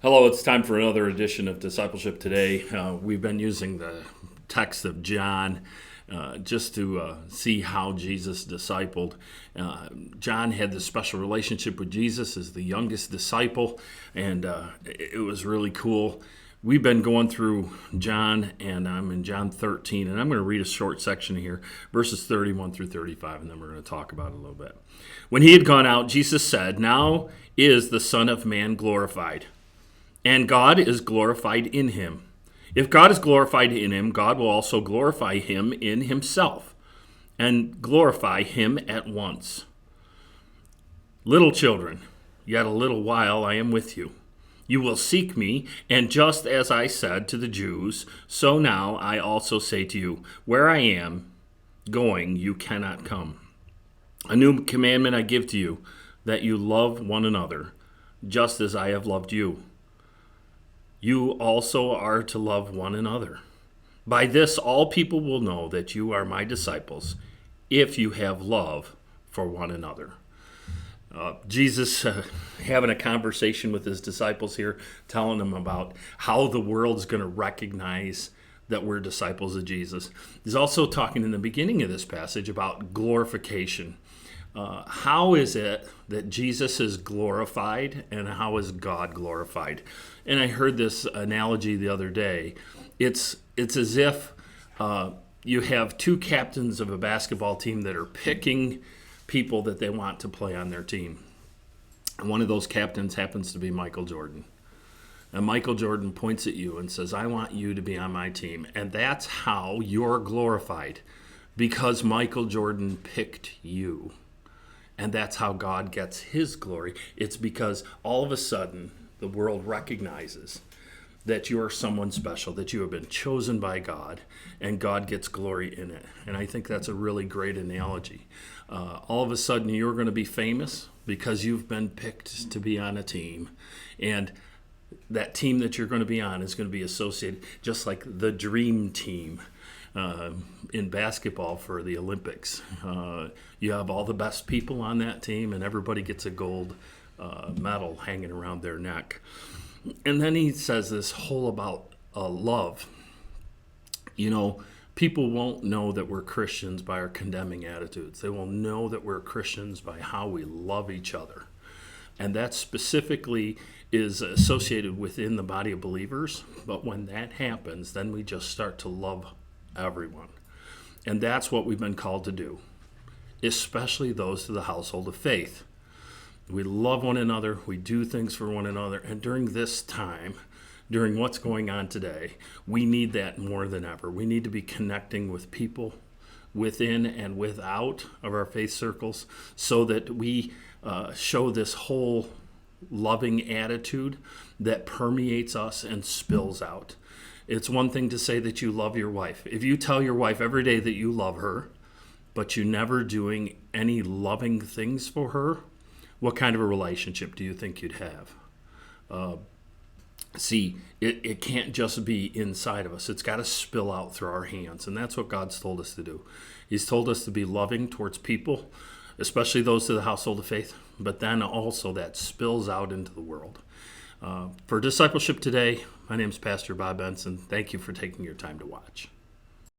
Hello, it's time for another edition of Discipleship Today. We've been using the text of John just to see how Jesus discipled. John had this special relationship with Jesus as the youngest disciple, and it was really cool. We've been going through John, and I'm in John 13, and I'm going to read a short section here, verses 31 through 35, and then we're going to talk about it a little bit. When he had gone out, Jesus said, "Now is the Son of Man glorified, and God is glorified in him. If God is glorified in him, God will also glorify him in himself and glorify him at once. Little children, yet a little while I am with you. You will seek me, and just as I said to the Jews, so now I also say to you, where I am going, you cannot come. A new commandment I give to you, that you love one another, just as I have loved you. You also are to love one another. By this, all people will know that you are my disciples, if you have love for one another." Jesus having a conversation with his disciples here, telling them about how the world's going to recognize that we're disciples of Jesus. He's also talking in the beginning of this passage about glorification. How is it that Jesus is glorified, and how is God glorified? And I heard this analogy the other day. It's as if you have two captains of a basketball team that are picking people that they want to play on their team. And one of those captains happens to be Michael Jordan. And Michael Jordan points at you and says, "I want you to be on my team." And that's how you're glorified, because Michael Jordan picked you. And that's how God gets his glory. It's because all of a sudden the world recognizes that you're someone special, that you have been chosen by God, and God gets glory in it. And I think that's a really great analogy. All of a sudden you're going to be famous because you've been picked to be on a team. And that team that you're going to be on is going to be associated just like the dream team. In basketball for the Olympics. You have all the best people on that team, and everybody gets a gold medal hanging around their neck. And then he says this whole about love. You know, people won't know that we're Christians by our condemning attitudes. They will know that we're Christians by how we love each other. And that specifically is associated within the body of believers. But when that happens, then we just start to love everyone. And that's what we've been called to do, especially those of the household of faith. We love one another, we do things for one another, and during this time, during what's going on today, we need that more than ever. We need to be connecting with people within and without of our faith circles so that we show this whole loving attitude that permeates us and spills out. It's one thing to say that you love your wife. If you tell your wife every day that you love her, but you're never doing any loving things for her, what kind of a relationship do you think you'd have? It can't just be inside of us. It's got to spill out through our hands, and that's what God's told us to do. He's told us to be loving towards people, especially those of the household of faith, but then also that spills out into the world. For Discipleship Today, my name is Pastor Bob Benson. Thank you for taking your time to watch.